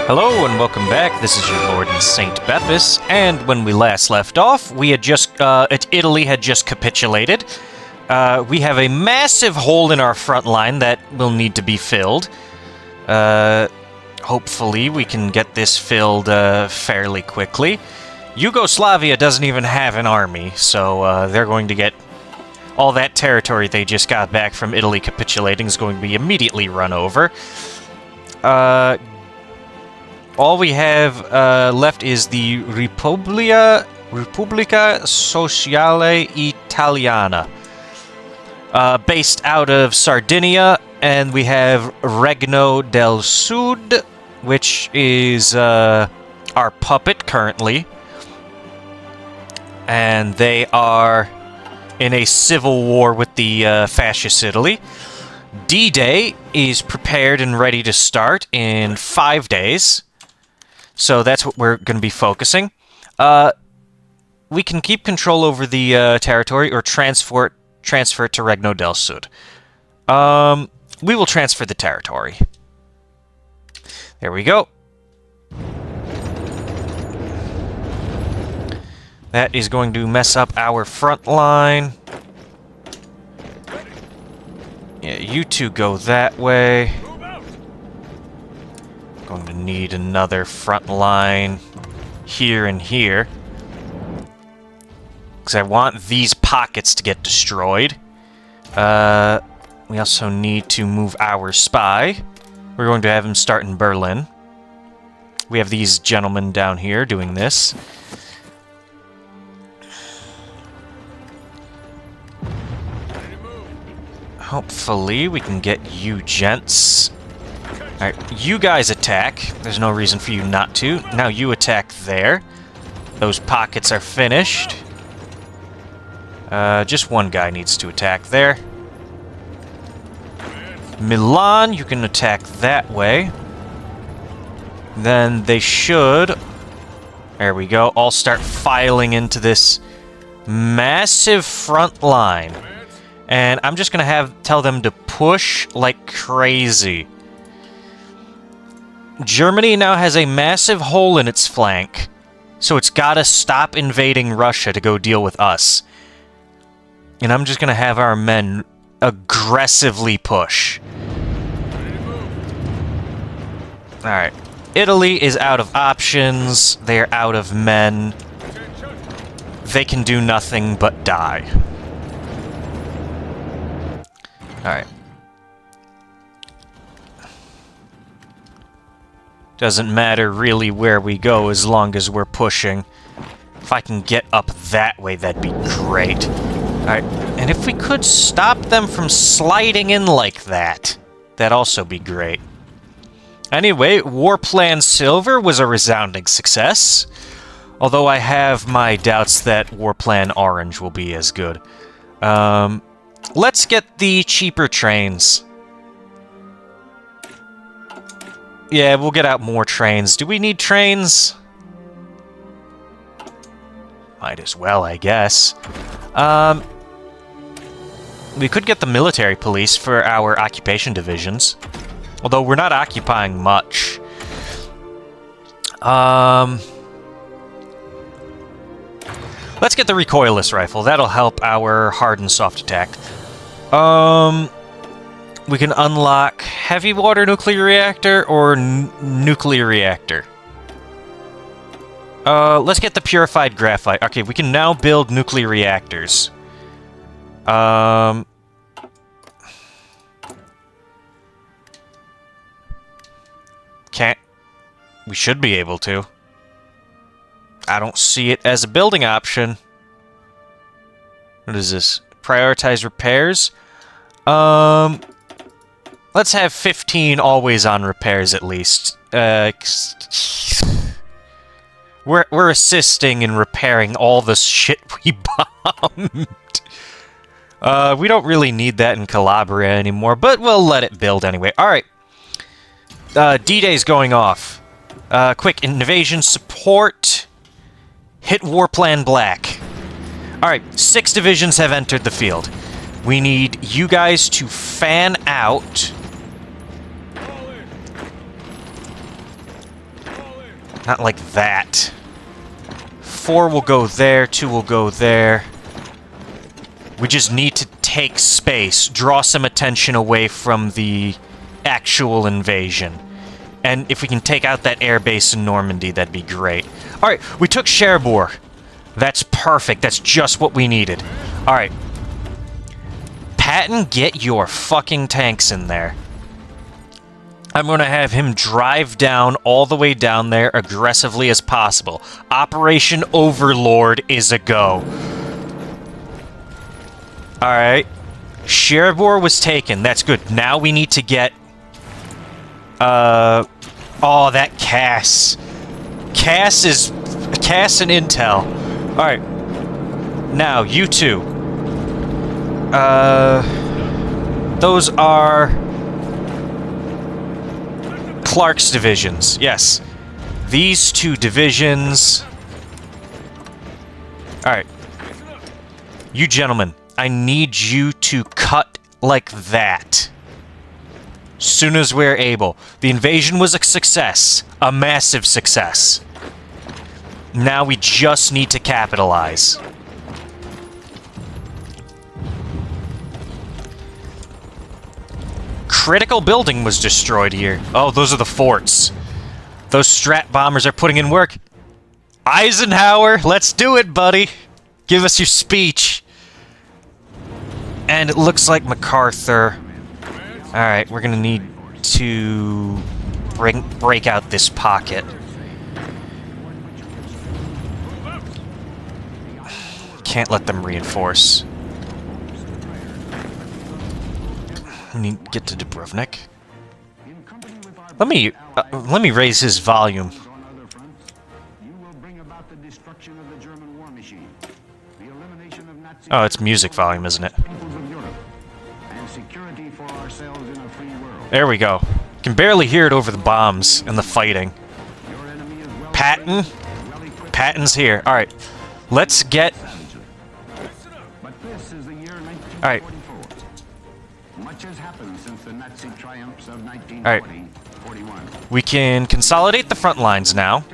Hello and welcome back. This is your Lord and Saint Bepis, and when we last left off, we had just Italy had just capitulated. We have a massive hole in our front line that will need to be filled. Hopefully, we can get this filled fairly quickly. Yugoslavia doesn't even have an army, so they're going to get all that territory they just got back from Italy capitulating is going to be immediately run over. All we have left is the Repubblica Sociale Italiana, based out of Sardinia, and we have Regno del Sud, which is our puppet currently, and they are in a civil war with the fascist Italy. D-Day is prepared and ready to start in 5 days. So that's what we're going to be focusing. We can keep control over the territory or transfer it to Regno del Sud. We will transfer the territory. There we go. That is going to mess up our front line. Yeah, you two go that way. Going to need another front line here and here, because I want these pockets to get destroyed. We also need to move our spy. We're going to have him start in Berlin. We have these gentlemen down here doing this. Hopefully we can get you gents. Alright, you guys attack. There's no reason for you not to. Now you attack there. Those pockets are finished. Just one guy needs to attack there. Milan, you can attack that way. Then they should... There we go. All start filing into this massive front line. And I'm just going to tell them to push like crazy. Germany now has a massive hole in its flank, so it's gotta stop invading Russia to go deal with us. And I'm just gonna have our men aggressively push. Alright. Italy is out of options. They're out of men. They can do nothing but die. Alright. Doesn't matter really where we go as long as we're pushing. If I can get up that way, that'd be great. Alright, and if we could stop them from sliding in like that, that'd also be great. Anyway, War Plan Silver was a resounding success. Although I have my doubts that War Plan Orange will be as good. Let's get the cheaper trains. Yeah, we'll get out more trains. Do we need trains? Might as well, I guess. We could get the military police for our occupation divisions. Although we're not occupying much. Let's get the recoilless rifle. That'll help our hard and soft attack. We can unlock heavy water nuclear reactor or nuclear reactor. Let's get the purified graphite. Okay, we can now build nuclear reactors. Can't. We should be able to. I don't see it as a building option. What is this? Prioritize repairs? Let's have 15 always on repairs at least. We're assisting in repairing all the shit we bombed. We don't really need that in Calabria anymore, but we'll let it build anyway. Alright. D-Day's going off. Quick, invasion support. Hit War Plan Black. Alright, 6 divisions have entered the field. We need you guys to fan out Not like that. 4 will go there, 2 will go there. We just need to take space, draw some attention away from the actual invasion. And if we can take out that air base in Normandy, that'd be great. Alright, we took Cherbourg. That's perfect. That's just what we needed. Alright. Patton, get your fucking tanks in there. I'm going to have him drive down all the way down there aggressively as possible. Operation Overlord is a go. Alright. Cherbourg was taken. That's good. Now we need to get... Oh, that Cass. Cass and Intel. Alright. Now, you two. Those are... Clark's divisions. Yes. These 2 divisions... Alright. You gentlemen, I need you to cut like that. Soon as we're able. The invasion was a success. A massive success. Now we just need to capitalize. Critical building was destroyed here. Oh, those are the forts. Those Strat bombers are putting in work. Eisenhower, let's do it, buddy. Give us your speech. And it looks like MacArthur... Alright, we're gonna need to break out this pocket. Can't let them reinforce. We need to get to Dubrovnik. Let me raise his volume. Oh, it's music volume, isn't it? There we go. Can barely hear it over the bombs and the fighting. Patton? Patton's here. Alright. Let's get... Alright. Alright. We can consolidate the front lines now.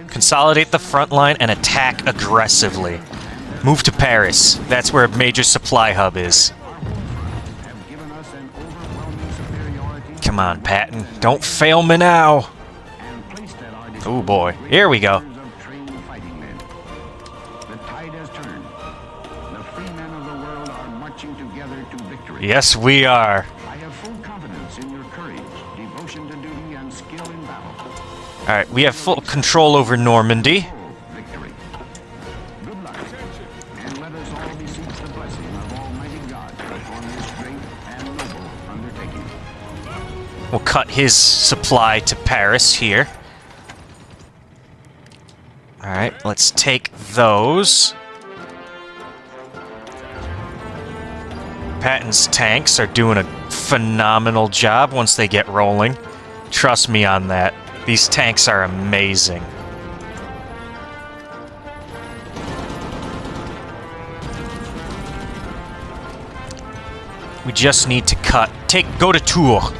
Consolidate the front line and attack aggressively. Move to Paris. That's where a major supply hub is. Come on, Patton. Don't fail me now. Oh boy. Here we go. Yes, we are. Alright, we have full control over Normandy. We'll cut his supply to Paris here. Alright, let's take those. Patton's tanks are doing a phenomenal job once they get rolling. Trust me on that. These tanks are amazing. We just need to cut. Go to Tours.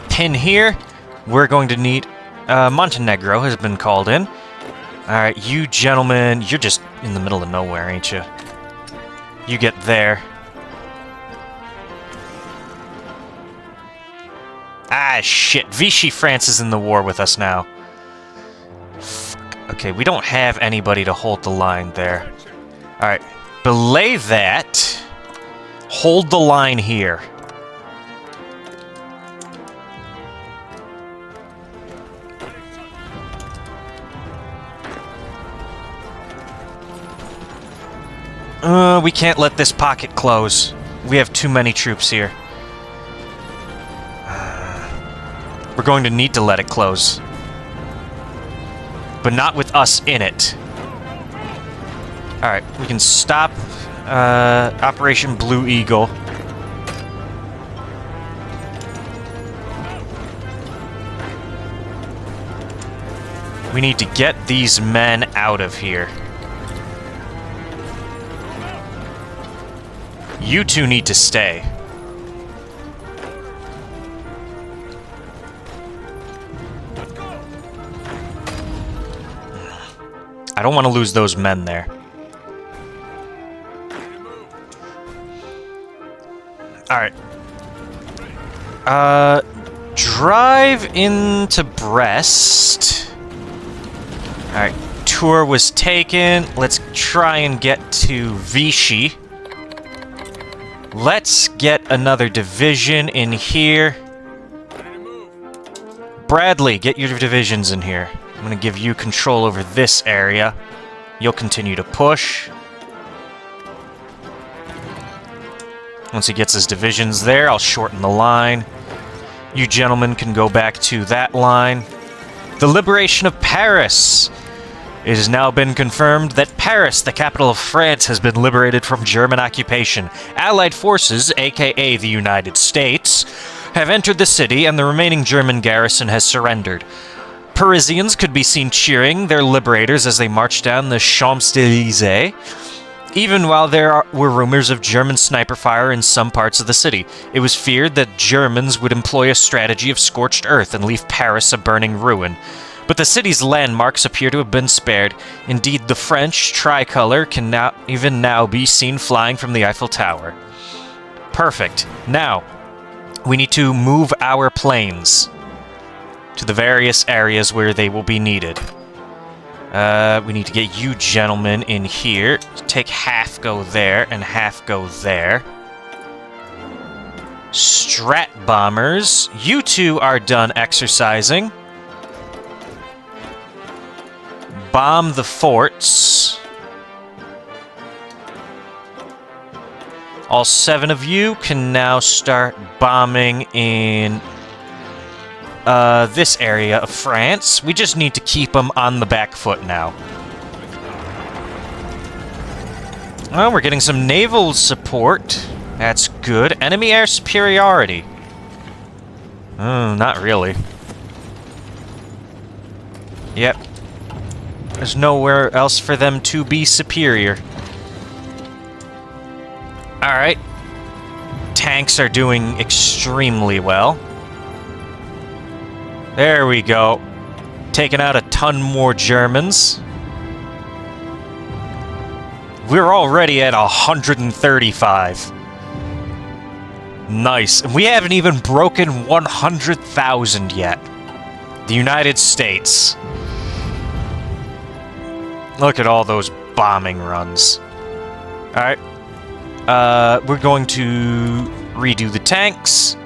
Pin here. We're going to need... Montenegro has been called in. Alright, you gentlemen, you're just in the middle of nowhere, ain't you? You get there. Ah, shit. Vichy France is in the war with us now. Fuck. Okay, we don't have anybody to hold the line there. Alright. Belay that. Hold the line here. We can't let this pocket close. We have too many troops here. We're going to need to let it close. But not with us in it. Alright, we can stop Operation Blue Eagle. We need to get these men out of here. You two need to stay. I don't want to lose those men there. Alright. Drive into Brest. Alright, Tours was taken. Let's try and get to Vichy. Let's get another division in here. Bradley, get your divisions in here. I'm gonna give you control over this area. You'll continue to push. Once he gets his divisions there, I'll shorten the line. You gentlemen can go back to that line. The liberation of Paris! It has now been confirmed that Paris, the capital of France, has been liberated from German occupation. Allied forces, aka the United States, have entered the city and the remaining German garrison has surrendered. Parisians could be seen cheering their liberators as they marched down the Champs-Élysées, even while there were rumors of German sniper fire in some parts of the city. It was feared that Germans would employ a strategy of scorched earth and leave Paris a burning ruin. But the city's landmarks appear to have been spared. Indeed, the French tricolor can even now be seen flying from the Eiffel Tower. Perfect. Now, we need to move our planes to the various areas where they will be needed. We need to get you gentlemen in here. Take half go there and half go there. Strat bombers. You two are done exercising. Bomb the forts. All 7 of you can now start bombing in this area of France. We just need to keep them on the back foot now. Well, we're getting some naval support. That's good. Enemy air superiority. Not really. Yep. There's nowhere else for them to be superior. Alright. Tanks are doing extremely well. There we go. Taking out a ton more Germans. We're already at 135. Nice. And we haven't even broken 100,000 yet. The United States. Look at all those bombing runs. Alright. We're going to redo the tanks.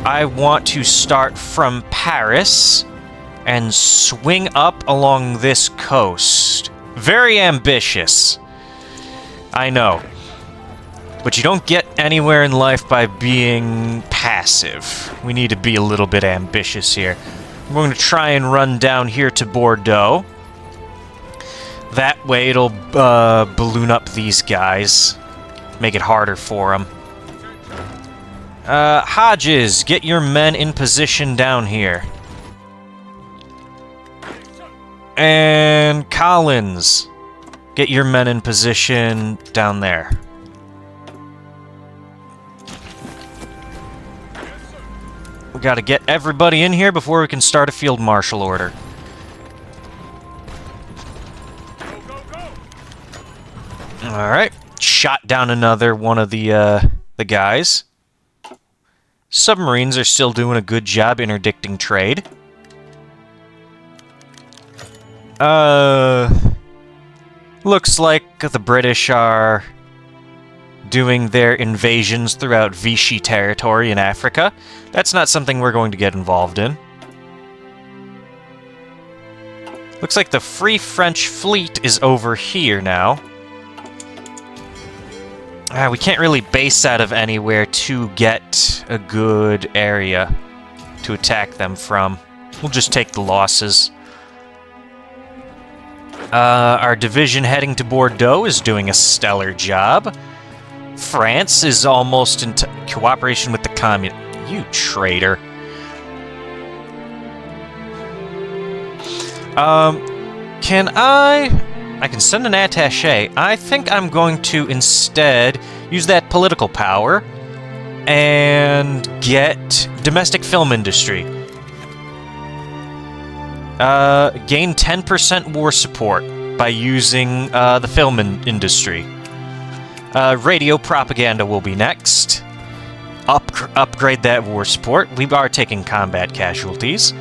I want to start from Paris and swing up along this coast. Very ambitious. I know. But you don't get anywhere in life by being passive. We need to be a little bit ambitious here. I'm going to try and run down here to Bordeaux. That way it'll balloon up these guys. Make it harder for them. Hodges, get your men in position down here. And Collins, get your men in position down there. We gotta get everybody in here before we can start a field marshal order. Alright, shot down another one of the guys. Submarines are still doing a good job interdicting trade. Looks like the British are doing their invasions throughout Vichy territory in Africa. That's not something we're going to get involved in. Looks like the Free French Fleet is over here now. We can't really base out of anywhere to get a good area to attack them from. We'll just take the losses. Our division heading to Bordeaux is doing a stellar job. France is almost in cooperation with the Commun... You traitor. Can I can send an attaché. I think I'm going to instead use that political power and get domestic film industry. Gain 10% war support by using the film industry. Radio propaganda will be next. Upgrade that war support. We are taking combat casualties.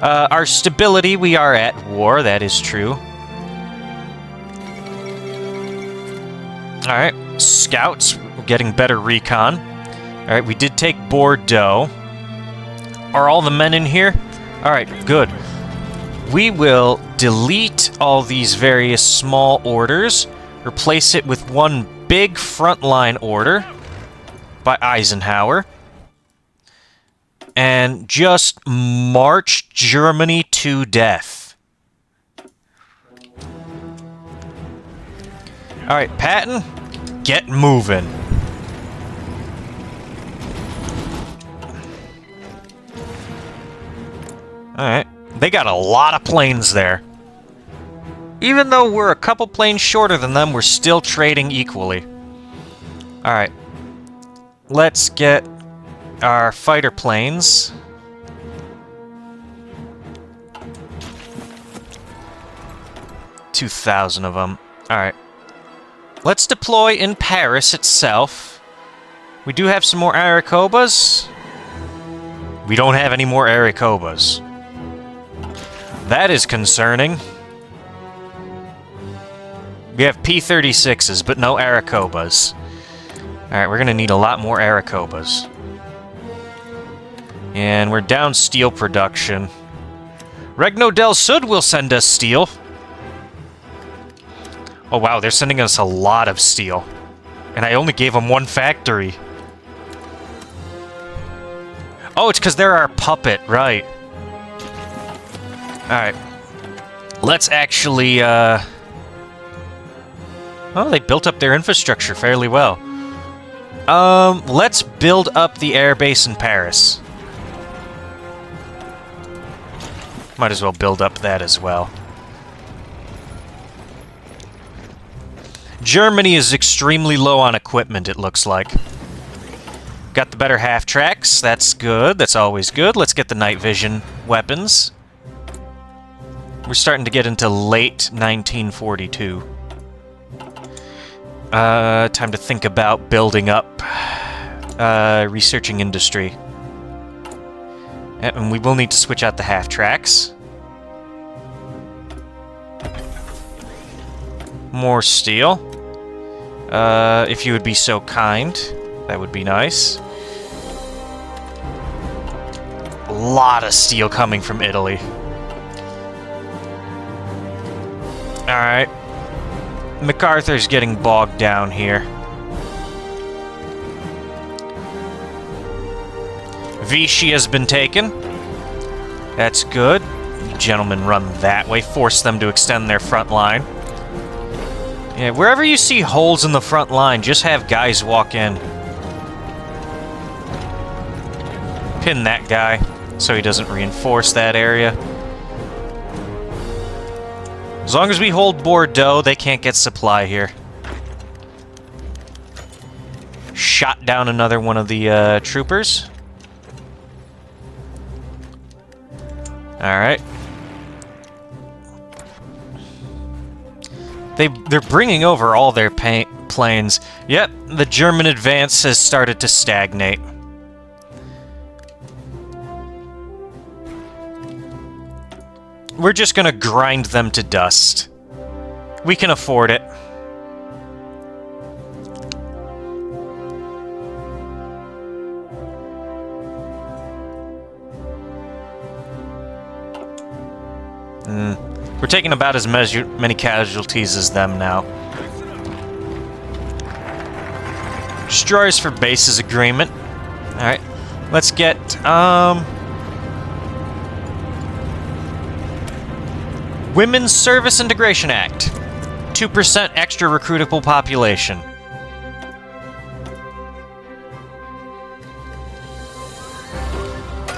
Our stability, we are at war, that is true. Alright, scouts, we're getting better recon. Alright, we did take Bordeaux. Are all the men in here? Alright, good. We will delete all these various small orders, replace it with one big frontline order by Eisenhower, and just march Germany to death. Alright, Patton, get moving. Alright, they got a lot of planes there. Even though we're a couple planes shorter than them, we're still trading equally. Alright, let's get our fighter planes. $2,000 of them. Alright. Let's deploy in Paris itself. We do have some more Arakobas. We don't have any more Arakobas. That is concerning. We have P-36s, but no Arakobas. Alright, we're gonna need a lot more Arakobas. And we're down steel production. Regno del Sud will send us steel. Oh wow, they're sending us a lot of steel. And I only gave them one factory. Oh, it's because they're our puppet, right. Alright. Let's actually, Oh, they built up their infrastructure fairly well. Let's build up the airbase in Paris. Might as well build up that as well. Germany is extremely low on equipment, it looks like. Got the better half-tracks, that's good, that's always good. Let's get the night vision weapons. We're starting to get into late 1942. Time to think about building up researching industry. And we will need to switch out the half-tracks. More steel. If you would be so kind, that would be nice. A lot of steel coming from Italy. Alright. MacArthur's getting bogged down here. Vichy has been taken. That's good. You gentlemen run that way. Force them to extend their front line. Yeah, wherever you see holes in the front line, just have guys walk in. Pin that guy so he doesn't reinforce that area. As long as we hold Bordeaux, they can't get supply here. Shot down another one of the troopers. Alright. They're bringing over all their planes. Yep, the German advance has started to stagnate. We're just gonna grind them to dust. We can afford it. We're taking about as many casualties as them now. Destroyers for bases agreement. Alright, let's get, Women's Service Integration Act. 2% extra recruitable population.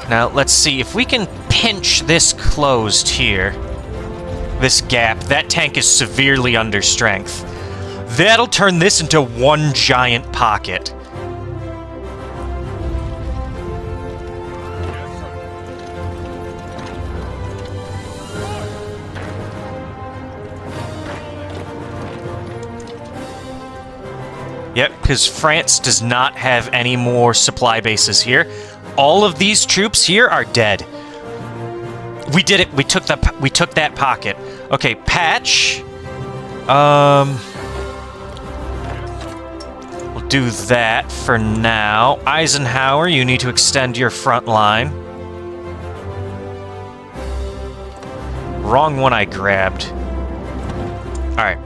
Now, let's see if we can pinch this closed here. This gap. That tank is severely under strength. That'll turn this into one giant pocket. Yep, because France does not have any more supply bases here. All of these troops here are dead. We did it. We took that pocket. Okay, Patch. We'll do that for now. Eisenhower, you need to extend your front line. Wrong one I grabbed. Alright.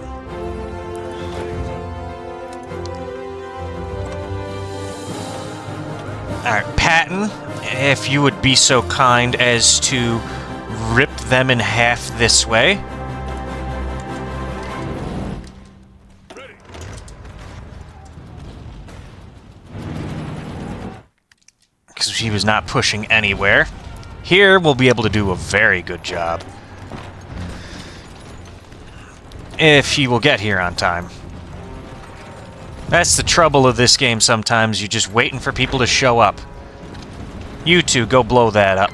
Alright, Patton, if you would be so kind as to rip them in half this way. Because he was not pushing anywhere. Here, we'll be able to do a very good job. If he will get here on time. That's the trouble of this game sometimes. You're just waiting for people to show up. You two, go blow that up.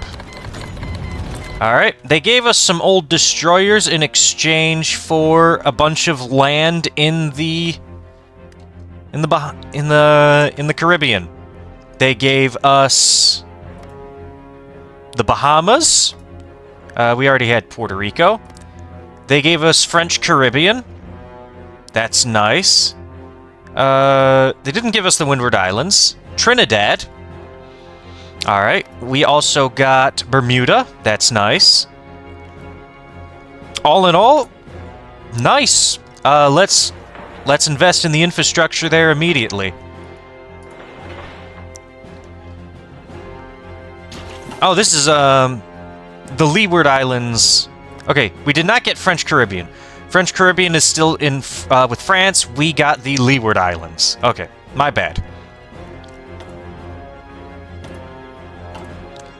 Alright, they gave us some old destroyers in exchange for a bunch of land in the Caribbean. They gave us the Bahamas. We already had Puerto Rico. They gave us French Caribbean. That's nice. They didn't give us the Windward Islands. Trinidad. Alright. We also got Bermuda. That's nice. All in all, nice. Let's invest in the infrastructure there immediately. Oh, this is, the Leeward Islands. Okay, we did not get French Caribbean. French Caribbean is still in, with France. We got the Leeward Islands. Okay, my bad.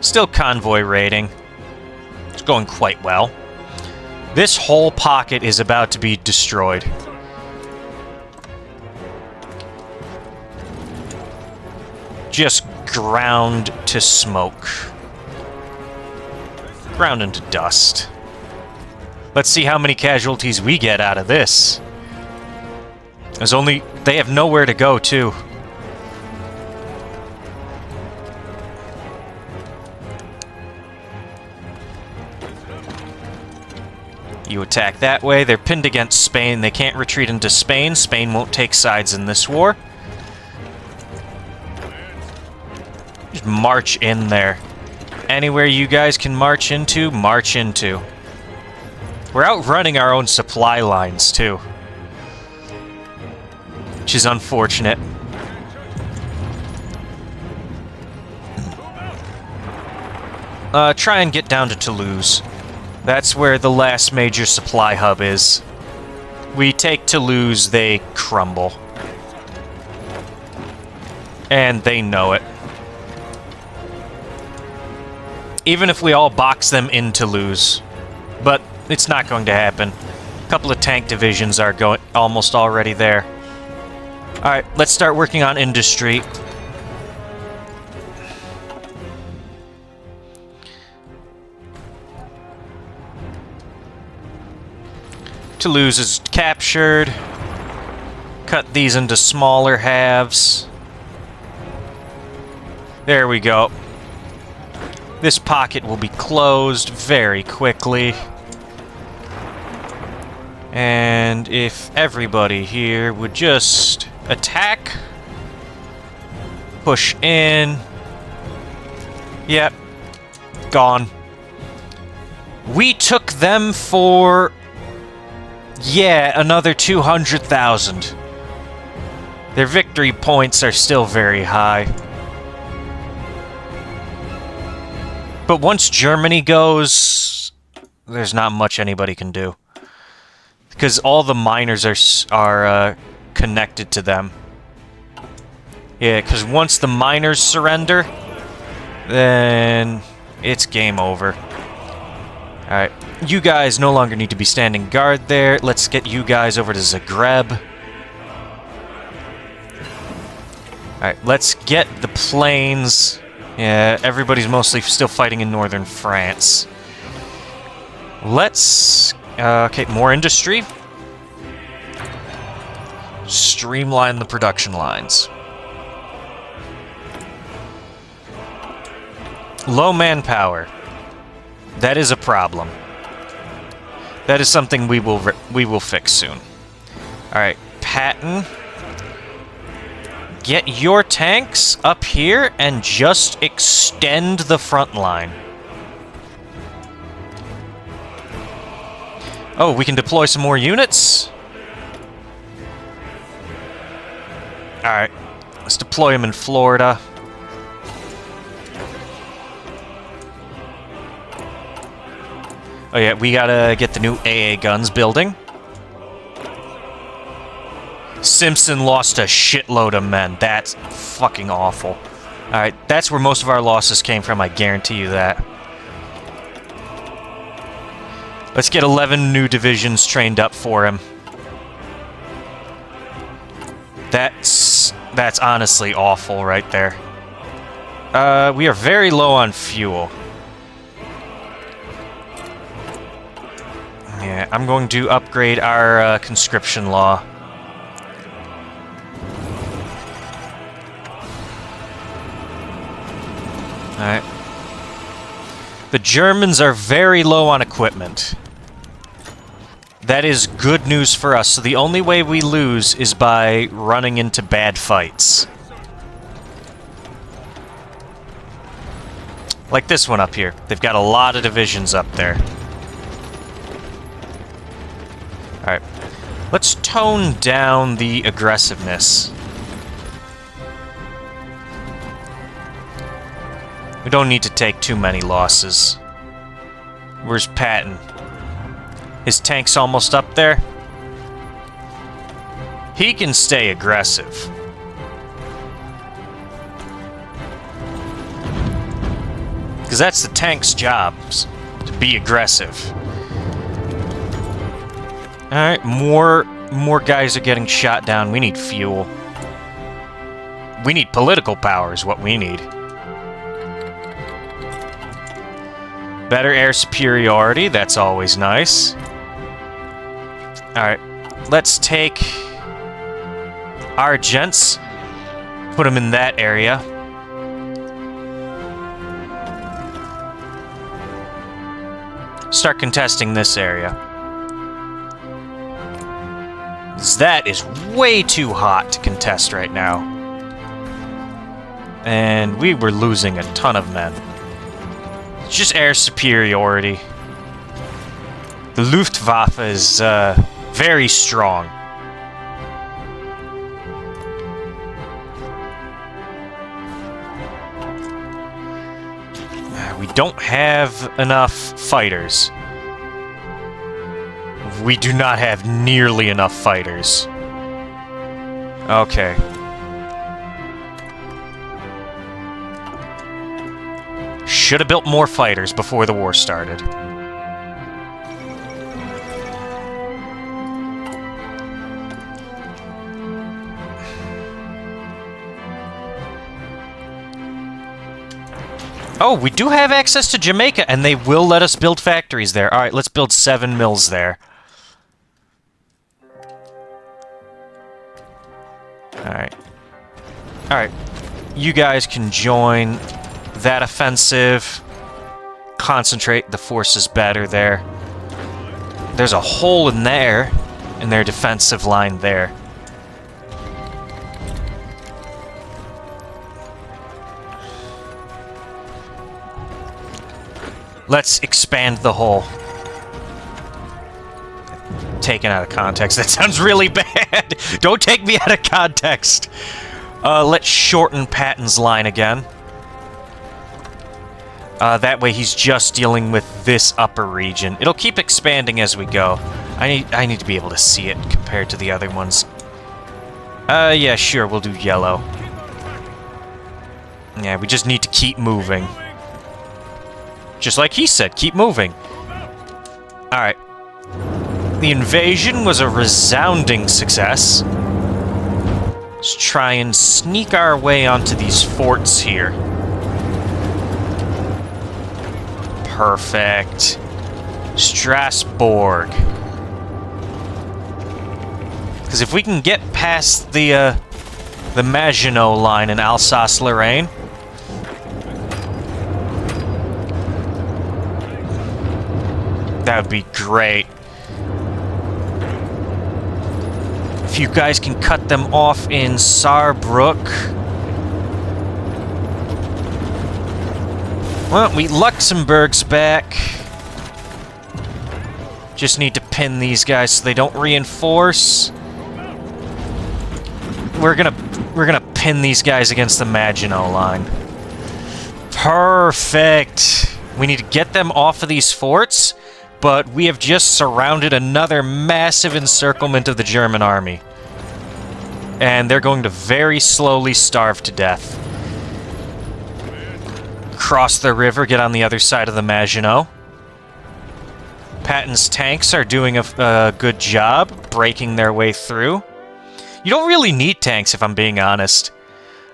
Still convoy raiding. It's going quite well. This whole pocket is about to be destroyed. Just ground to smoke. Ground into dust. Let's see how many casualties we get out of this. They have nowhere to go, too. You attack that way. They're pinned against Spain. They can't retreat into Spain. Spain won't take sides in this war. Just march in there. Anywhere you guys can march into, march into. We're outrunning our own supply lines, too. Which is unfortunate. Try and get down to Toulouse. That's where the last major supply hub is. We take Toulouse, they crumble. And they know it. Even if we all box them in Toulouse. But it's not going to happen. A couple of tank divisions are almost already there. Alright, let's start working on industry. Toulouse is captured. Cut these into smaller halves. There we go. This pocket will be closed very quickly. And if everybody here would just attack, push in. Yep, gone. We took them for, yeah, another 200,000. Their victory points are still very high. But once Germany goes, there's not much anybody can do. Because all the miners are connected to them. Yeah, because once the miners surrender, then it's game over. Alright, you guys no longer need to be standing guard there. Let's get you guys over to Zagreb. Alright, let's get the planes. Yeah, everybody's mostly still fighting in northern France. Let's... okay, more industry. Streamline the production lines. Low manpower. That is a problem. That is something we will fix soon. Alright, Patton. Get your tanks up here and just extend the front line. Oh, we can deploy some more units? Alright, let's deploy them in Florida. Oh yeah, we gotta get the new AA guns building. Simpson lost a shitload of men. That's fucking awful. Alright, that's where most of our losses came from, I guarantee you that. Let's get 11 new divisions trained up for him. That's honestly awful right there. We are very low on fuel. Yeah, I'm going to upgrade our conscription law. Alright. The Germans are very low on equipment. That is good news for us, so the only way we lose is by running into bad fights. Like this one up here. They've got a lot of divisions up there. Alright. Let's tone down the aggressiveness. We don't need to take too many losses. Where's Patton? His tank's almost up there. He can stay aggressive. Because that's the tank's job, to be aggressive. Alright, more guys are getting shot down. We need fuel. We need political power is what we need. Better air superiority, that's always nice. Alright, let's take our gents, put them in that area. Start contesting this area. That is way too hot to contest right now. And we were losing a ton of men. It's just air superiority. The Luftwaffe is very strong. We don't have enough fighters. We do not have nearly enough fighters. Okay. Should have built more fighters before the war started. Oh, we do have access to Jamaica, and they will let us build factories there. Alright, let's build 7 mills there. Alright. Alright. You guys can join that offensive. Concentrate the forces better there. There's a hole in there, in their defensive line there. Let's expand the hole. Taken out of context. That sounds really bad. Don't take me out of context. Let's shorten Patton's line again. That way he's just dealing with this upper region. It'll keep expanding as we go. I need to be able to see it compared to the other ones. Yeah, sure, we'll do yellow. Yeah, we just need to keep moving. Just like he said, keep moving. Alright. The invasion was a resounding success. Let's try and sneak our way onto these forts here. Perfect. Strasbourg. Because if we can get past the Maginot Line in Alsace-Lorraine, that would be great. If you guys can cut them off in Saarbrück. Well, Luxembourg's back. Just need to pin these guys so they don't reinforce. We're gonna pin these guys against the Maginot Line. Perfect. We need to get them off of these forts, but we have just surrounded another massive encirclement of the German army. And they're going to very slowly starve to death. Cross the river, get on the other side of the Maginot. Patton's tanks are doing a good job breaking their way through. You don't really need tanks, if I'm being honest.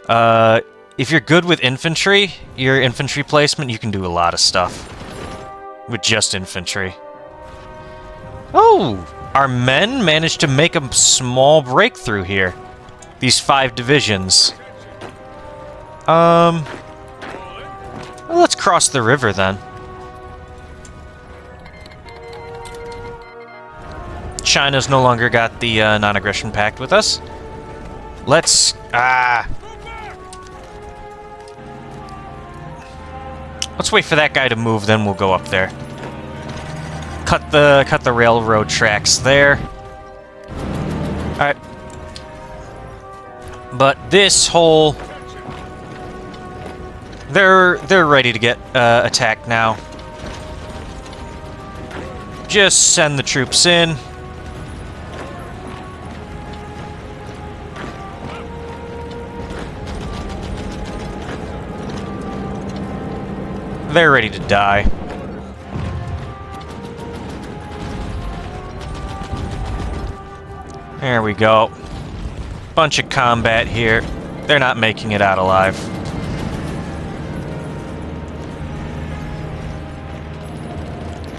If you're good with infantry, your infantry placement, you can do a lot of stuff with just infantry. Oh! Our men managed to make a small breakthrough here. These 5 divisions. Well, let's cross the river then. China's no longer got the non-aggression pact with us. Let's... Let's wait for that guy to move, then we'll go up there. Cut the railroad tracks there. Alright. But this whole... They're ready to get attacked now. Just send the troops in. They're ready to die. There we go. Bunch of combat here. They're not making it out alive.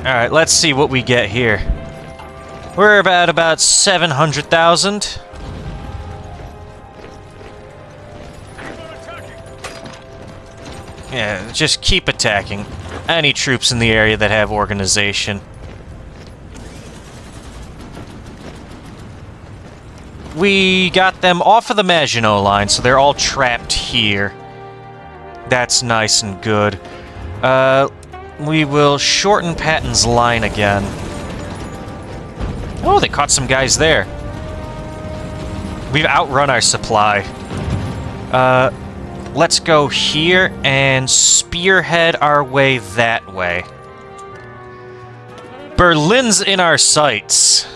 Alright, let's see what we get here. We're about 700,000. Yeah, just keep attacking. Any troops in the area that have organization. We got them off of the Maginot Line, so they're all trapped here. That's nice and good. We will shorten Patton's line again. Oh, they caught some guys there. We've outrun our supply. Let's go here and spearhead our way that way. Berlin's in our sights.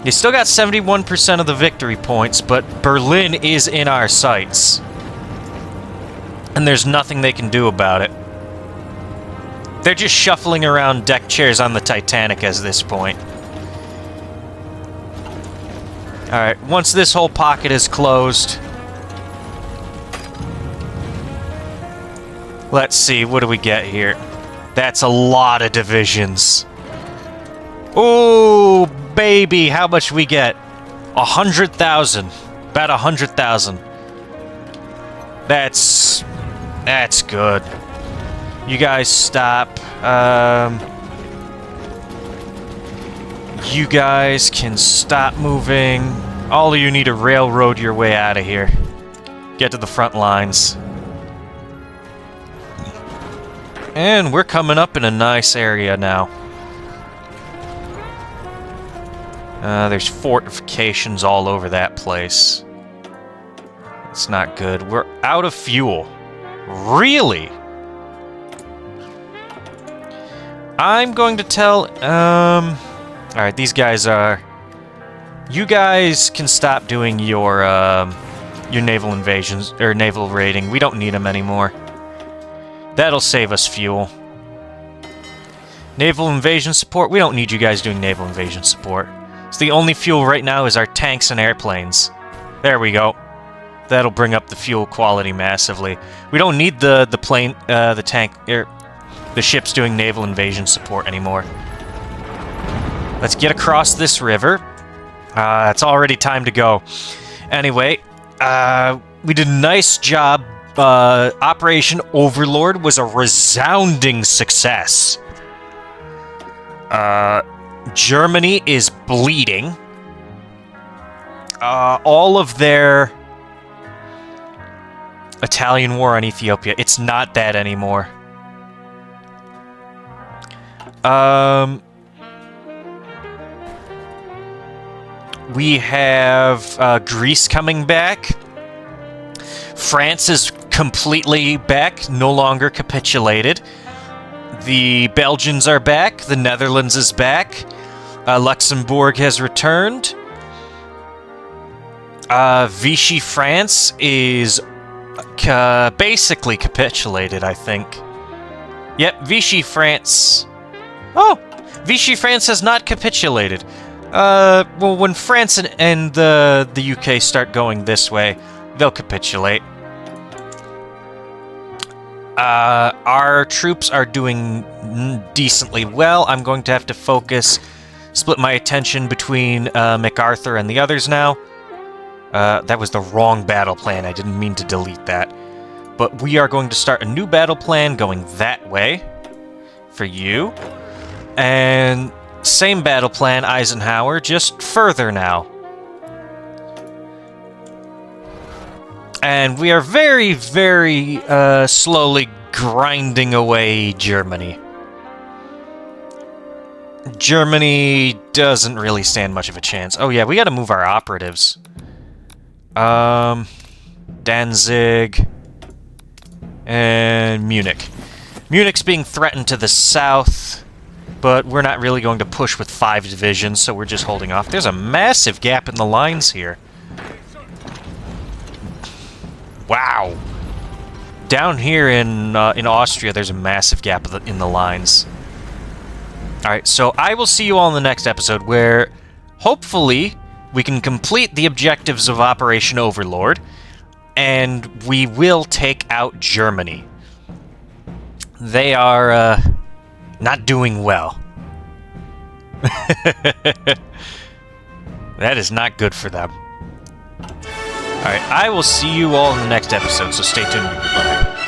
You still got 71% of the victory points, but Berlin is in our sights. And there's nothing they can do about it. They're just shuffling around deck chairs on the Titanic at this point. Alright, once this whole pocket is closed... Let's see, what do we get here? That's a lot of divisions. Ooh, baby, how much we get? 100,000. About 100,000. That's good. You guys stop. You guys can stop moving. All of you need to railroad your way out of here. Get to the front lines. And we're coming up in a nice area now. There's fortifications all over that place. It's not good. We're out of fuel. Really? I'm going to tell... Alright, these guys are... You guys can stop doing your naval invasions, or naval raiding. We don't need them anymore. That'll save us fuel. Naval invasion support? We don't need you guys doing naval invasion support. So the only fuel right now is our tanks and airplanes. There we go. That'll bring up the fuel quality massively. We don't need the ships doing naval invasion support anymore. Let's get across this river. It's already time to go. Anyway, we did a nice job. Operation Overlord was a resounding success. Germany is bleeding. All of their Italian war on Ethiopia, it's not that anymore. We have Greece coming back. France is completely back, no longer capitulated. The Belgians are back. The Netherlands is back. Luxembourg has returned. Vichy France is basically capitulated, I think. Yep, Vichy France... Oh! Vichy France has not capitulated. Well, when France and the UK start going this way, they'll capitulate. Our troops are doing decently well. I'm going to have to split my attention between MacArthur and the others now. That was the wrong battle plan. I didn't mean to delete that. But we are going to start a new battle plan going that way for you. And same battle plan, Eisenhower, just further now. And we are very, very slowly grinding away Germany. Germany doesn't really stand much of a chance. Oh yeah, we gotta move our operatives. Danzig and Munich. Munich's being threatened to the south, but we're not really going to push with 5 divisions, so we're just holding off. There's a massive gap in the lines here. Wow. Down here in Austria, there's a massive gap in the lines. Alright, so I will see you all in the next episode, where hopefully we can complete the objectives of Operation Overlord, and we will take out Germany. They are not doing well. That is not good for them. Alright, I will see you all in the next episode, so stay tuned. Bye.